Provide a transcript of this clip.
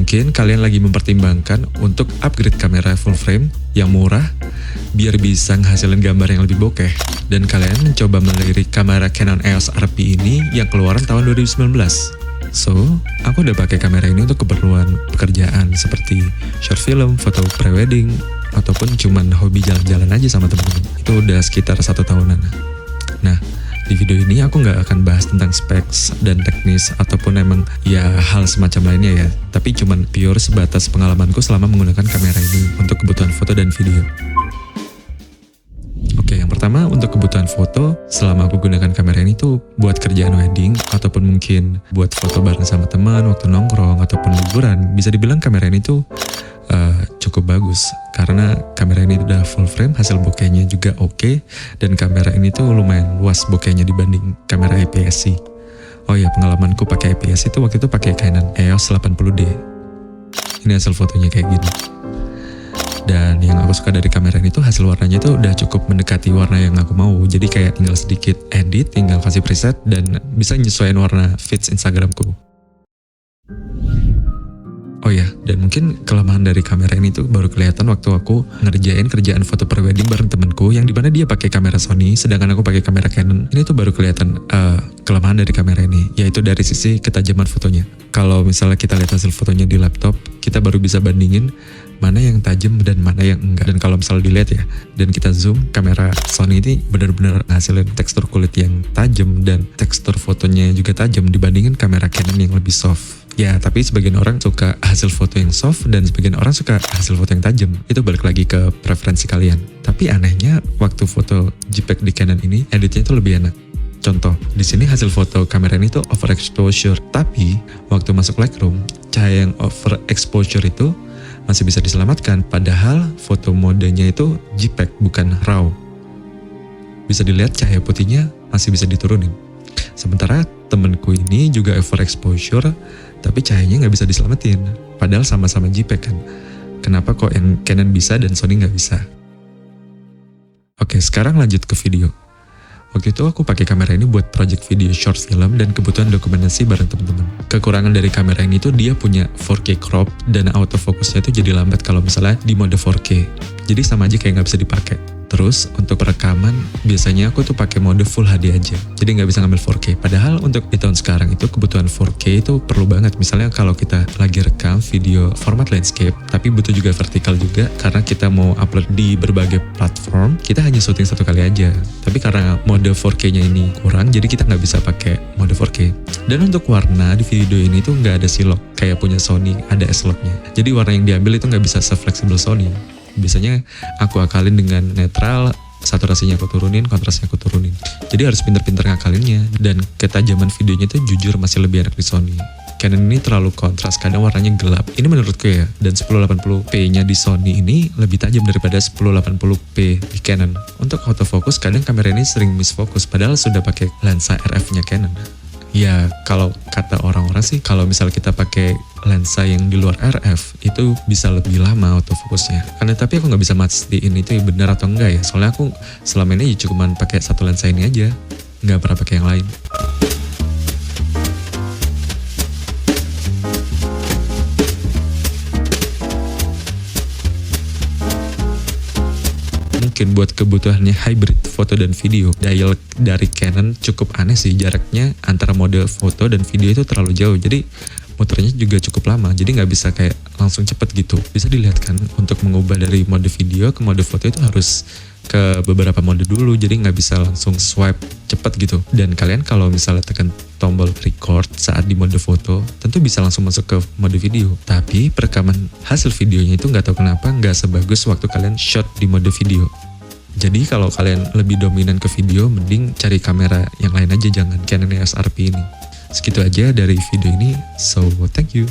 Mungkin kalian lagi mempertimbangkan untuk upgrade kamera full frame yang murah biar bisa menghasilkan gambar yang lebih bokeh. Dan kalian mencoba melirik kamera Canon EOS RP ini yang keluaran tahun 2019. So, aku udah pakai kamera ini untuk keperluan pekerjaan seperti short film, foto prewedding, ataupun cuman hobi jalan-jalan aja sama temen-temen. Itu udah sekitar 1 tahunan. Nah, di video ini aku nggak akan bahas tentang specs dan teknis ataupun emang ya hal semacam lainnya ya. Tapi cuman pure sebatas pengalamanku selama menggunakan kamera ini untuk kebutuhan foto dan video. Oke, yang pertama untuk kebutuhan foto, selama aku gunakan kamera ini tuh buat kerjaan wedding ataupun mungkin buat foto bareng sama teman waktu nongkrong ataupun liburan, bisa dibilang kamera ini tuh cukup bagus karena kamera ini udah full frame, hasil bokehnya juga oke, dan kamera ini tuh lumayan luas bokehnya dibanding kamera APS-C. Oh ya, pengalamanku pakai APS itu waktu itu pakai Canon EOS 80D. Ini hasil fotonya kayak gini. Dan yang aku suka dari kamera ini tuh hasil warnanya tuh udah cukup mendekati warna yang aku mau. Jadi kayak tinggal sedikit edit, tinggal kasih preset dan bisa nyesuaiin warna feeds Instagramku. Oh ya, dan mungkin kelemahan dari kamera ini tuh baru kelihatan waktu aku ngerjain kerjaan foto prewedding bareng temenku yang dimana dia pakai kamera Sony sedangkan aku pakai kamera Canon. Ini tuh baru kelihatan kelemahan dari kamera ini, yaitu dari sisi ketajaman fotonya. Kalau misalnya kita lihat hasil fotonya di laptop, kita baru bisa bandingin mana yang tajam dan mana yang enggak. Dan kalau misalnya dilihat ya, dan kita zoom, kamera Sony ini benar-benar ngasilin tekstur kulit yang tajam dan tekstur fotonya juga tajam dibandingin kamera Canon yang lebih soft. Ya, tapi sebagian orang suka hasil foto yang soft dan sebagian orang suka hasil foto yang tajam. Itu balik lagi ke preferensi kalian. Tapi anehnya waktu foto JPEG di Canon ini editnya itu lebih enak. Contoh, di sini hasil foto kamera ini tuh overexposure, tapi waktu masuk Lightroom, cahaya yang overexposure itu masih bisa diselamatkan, padahal foto modenya itu JPEG bukan RAW. Bisa dilihat cahaya putihnya masih bisa diturunin. Sementara temenku ini juga overexposure, tapi cahayanya nggak bisa diselamatin. Padahal sama-sama JPEG kan. Kenapa kok yang Canon bisa dan Sony nggak bisa? Oke, sekarang lanjut ke video. Waktu itu aku pakai kamera ini buat project video short film dan kebutuhan dokumentasi bareng teman-teman. Kekurangan dari kamera ini tuh dia punya 4K crop dan autofocusnya tuh jadi lambat kalau misalnya di mode 4K. Jadi sama aja kayak nggak bisa dipakai. Terus untuk perekaman biasanya aku tuh pakai mode Full HD aja, jadi nggak bisa ngambil 4K. Padahal untuk di tahun sekarang itu kebutuhan 4K itu perlu banget. Misalnya kalau kita lagi rekam video format landscape, tapi butuh juga vertikal juga karena kita mau upload di berbagai platform, kita hanya syuting 1 kali aja. Tapi karena mode 4K-nya ini kurang, jadi kita nggak bisa pakai mode 4K. Dan untuk warna di video ini tuh nggak ada silok kayak punya Sony, ada S-Lock-nya. Jadi warna yang diambil itu nggak bisa se-fleksibel Sony. Biasanya aku akalin dengan netral, saturasinya aku turunin, kontrasnya aku turunin. Jadi harus pinter-pinter ngakalinnya, dan ketajaman videonya itu jujur masih lebih enak di Sony. Canon ini terlalu kontras, kadang warnanya gelap. Ini menurutku ya, dan 1080p-nya di Sony ini lebih tajam daripada 1080p di Canon. Untuk autofocus, kadang kamera ini sering misfocus, padahal sudah pakai lensa RF-nya Canon. Ya, kalau kata orang-orang sih, kalau misal kita pakai lensa yang di luar RF, itu bisa lebih lama autofokusnya. Karena tapi aku nggak bisa mastiin itu benar atau enggak ya. Soalnya aku selama ini cuma pakai 1 lensa ini aja, nggak pernah pakai yang lain. Mungkin buat kebutuhannya hybrid foto dan video, dial dari Canon cukup aneh sih, jaraknya antara mode foto dan video itu terlalu jauh, jadi muternya juga cukup lama, jadi nggak bisa kayak langsung cepet gitu. Bisa dilihat kan, untuk mengubah dari mode video ke mode foto itu harus ke beberapa mode dulu, jadi nggak bisa langsung swipe cepet gitu. Dan kalian kalau misalnya tekan tombol record saat di mode foto, tentu bisa langsung masuk ke mode video. Tapi perekaman hasil videonya itu nggak tahu kenapa nggak sebagus waktu kalian shot di mode video. Jadi kalau kalian lebih dominan ke video, mending cari kamera yang lain aja, jangan Canon EOS RP ini. Segitu aja dari video ini, so thank you.